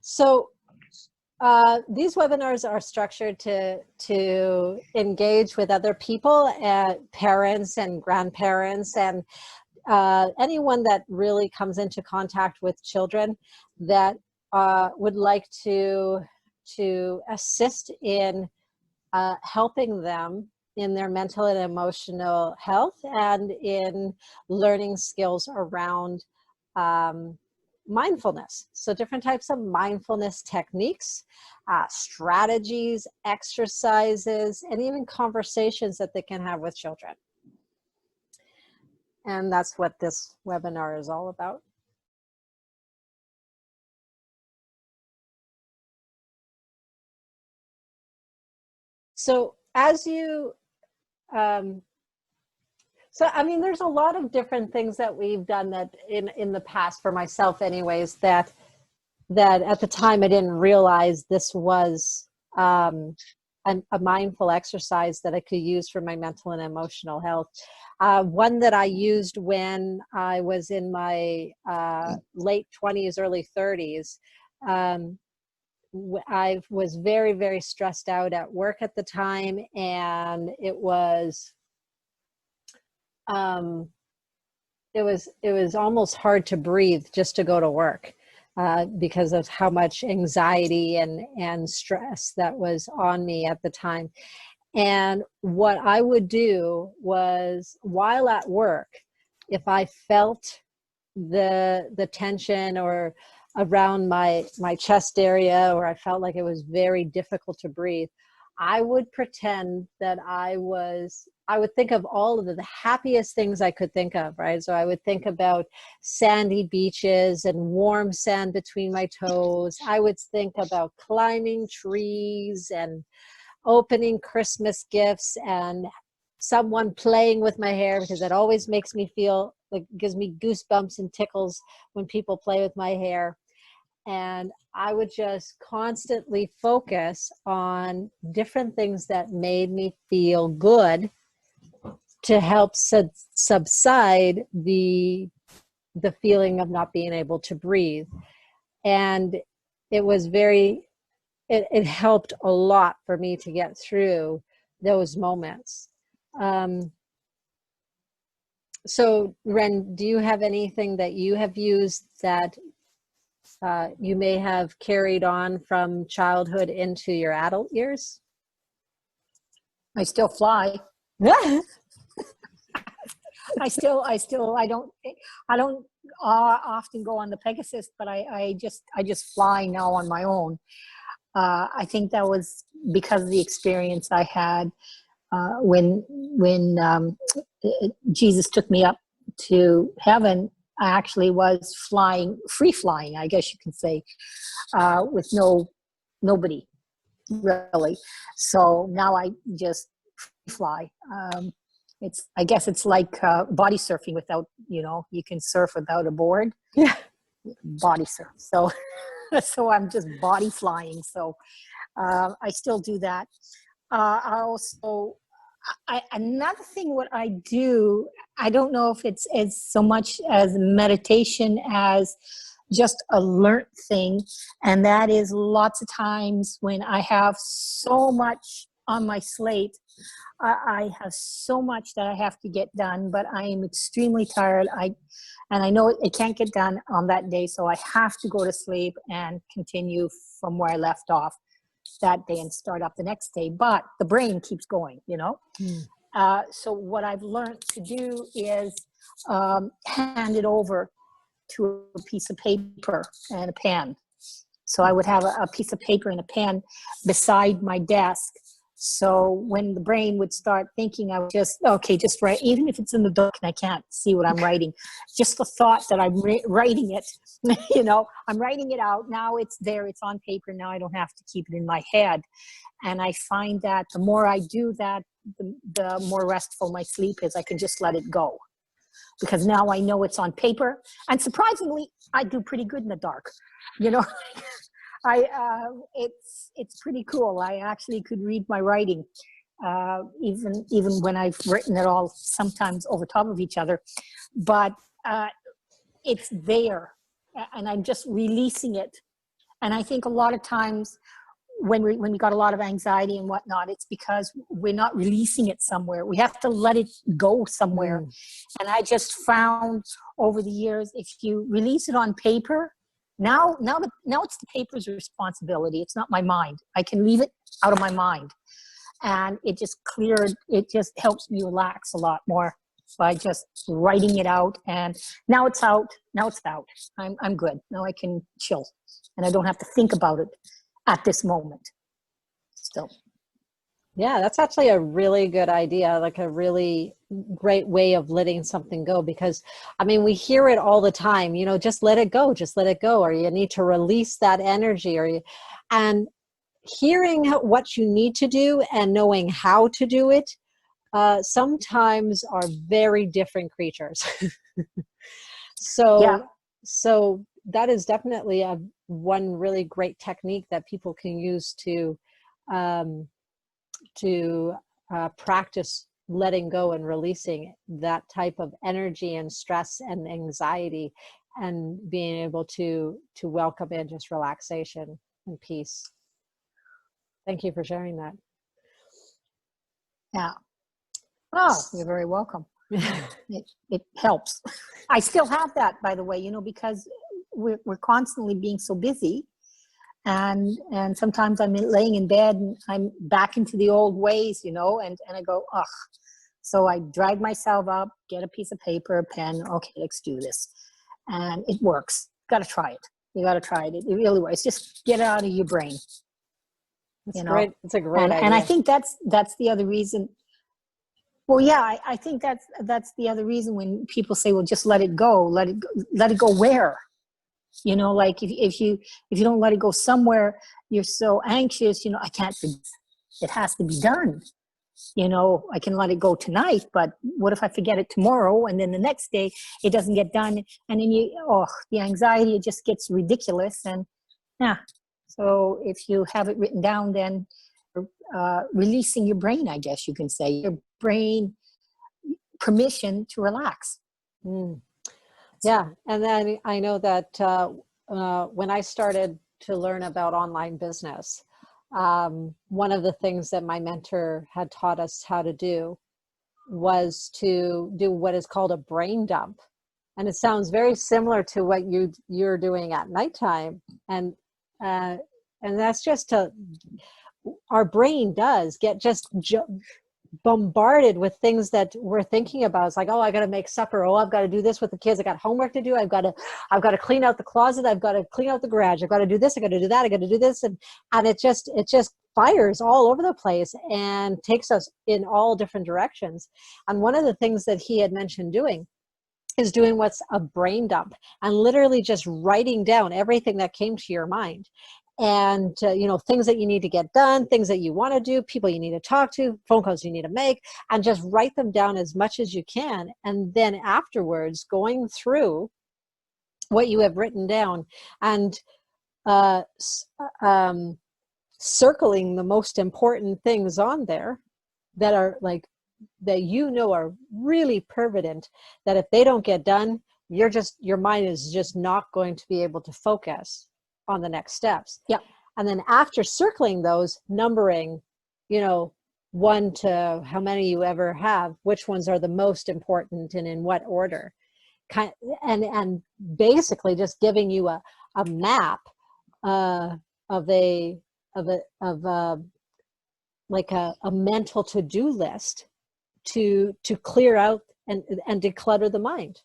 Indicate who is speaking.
Speaker 1: So these webinars are structured to engage with other people, parents and grandparents, and anyone that really comes into contact with children that would like to assist in helping them in their mental and emotional health and in learning skills around mindfulness. So different types of mindfulness techniques, strategies, exercises, and even conversations that they can have with children. And that's what this webinar is all about. So as you, so I mean, there's a lot of different things that we've done that in the past, for myself anyways, that at the time I didn't realize this was a mindful exercise that I could use for my mental and emotional health. One that I used when I was in my late 20s, early 30s. I was very, very stressed out at work at the time, and it was almost hard to breathe just to go to work because of how much anxiety and stress that was on me at the time. And what I would do was, while at work, if I felt the tension or around my chest area, or I felt like it was very difficult to breathe, I would pretend that I would think of all of the happiest things I could think of, right? So I would think about sandy beaches and warm sand between my toes. I would think about climbing trees and opening Christmas gifts and someone playing with my hair, because it always makes me feel like, gives me goosebumps and tickles when people play with my hair. And I would just constantly focus on different things that made me feel good to help subside the feeling of not being able to breathe. And it was it helped a lot for me to get through those moments. So Ren, do you have anything that you have used that you may have carried on from childhood into your adult years?
Speaker 2: I still fly. I don't often go on the Pegasus, but I just fly now on my own. I think that was because of the experience I had when Jesus took me up to heaven. I actually was free flying, I guess you can say, with nobody really. So now I just fly. I guess it's like body surfing without, you can surf without a board.
Speaker 1: Yeah.
Speaker 2: Body surf. So, so I'm just body flying. So I still do that. Another thing, what I do, I don't know if it's so much as meditation as just a learned thing. And that is, lots of times when I have so much on my slate, I have so much that I have to get done, but I am extremely tired. And I know it can't get done on that day, so I have to go to sleep and continue from where I left off that day and start up the next day. But the brain keeps going, So what I've learned to do is hand it over to a piece of paper and a pen. So I would have a piece of paper and a pen beside my desk. So when the brain would start thinking, I would just write, even if it's in the dark and I can't see what I'm writing, just the thought that I'm writing it, I'm writing it out. Now it's there, it's on paper. Now I don't have to keep it in my head. And I find that the more I do that, the more restful my sleep is. I can just let it go, because now I know it's on paper. And surprisingly, I do pretty good in the dark, it's pretty cool. I actually could read my writing, even when I've written it all sometimes over top of each other, but it's there, and I'm just releasing it And I think a lot of times when we got a lot of anxiety and whatnot, it's because we're not releasing it somewhere. We have to let it go somewhere. And I just found over the years, if you release it on paper, now it's the paper's responsibility. It's not my mind. I can leave it out of my mind. And it just helps me relax a lot more by just writing it out. And now it's out. I'm good. Now I can chill. And I don't have to think about it at this moment. Still.
Speaker 1: Yeah, that's actually a really good idea, like a really great way of letting something go, because I mean, we hear it all the time, you know, just let it go, or you need to release that energy, and hearing what you need to do and knowing how to do it sometimes are very different creatures. So,
Speaker 2: Yeah.
Speaker 1: so that is definitely one really great technique that people can use um, to practice letting go and releasing that type of energy and stress and anxiety, and being able to welcome in just relaxation and peace. Thank you for sharing that.
Speaker 2: Yeah. Oh, you're very welcome. It helps. I still have that, by the way, you know, because we're constantly being so busy, and sometimes I'm laying in bed and I'm back into the old ways, you know, and I go, ugh. So I drag myself up, get a piece of paper, a pen. Okay, let's do this, and it works. Got to try it. You got to try it. It really works. Just get it out of your brain.
Speaker 1: It's great. It's a great idea.
Speaker 2: And I think that's the other reason. Well, yeah, I think that's the other reason when people say, well, just let it go. Let it go where? You know, like if you don't let it go somewhere, you're so anxious, you know, I can't, it has to be done. You know, I can let it go tonight, but what if I forget it tomorrow? And then the next day it doesn't get done. And then the anxiety, it just gets ridiculous. And yeah, so if you have it written down, then releasing your brain, I guess you can say, your brain permission to relax.
Speaker 1: Yeah, and then I know that when I started to learn about online business, one of the things that my mentor had taught us how to do was to do what is called a brain dump. And it sounds very similar to what you're doing at nighttime. And that's just our brain does get just bombarded with things that we're thinking about. It's like, oh, I got to make supper. Oh, I've got to do this with the kids. I got homework to do. I've got to clean out the closet. I've got to clean out the garage. I've got to do this. I got to do that. I got to do this. And it just fires all over the place and takes us in all different directions. And one of the things that he had mentioned doing is doing what's a brain dump, and literally just writing down everything that came to your mind. And, you know, things that you need to get done, things that you want to do, people you need to talk to, phone calls you need to make, and just write them down as much as you can. And then afterwards, going through what you have written down and circling the most important things on there that are like, that you know are really pertinent, that if they don't get done, your mind is just not going to be able to focus on the next steps.
Speaker 2: Yeah.
Speaker 1: And then after circling those, numbering, you know, 1 to how many you ever have, which ones are the most important and in what order, and basically just giving you a map of like a mental to-do list to clear out and declutter the mind.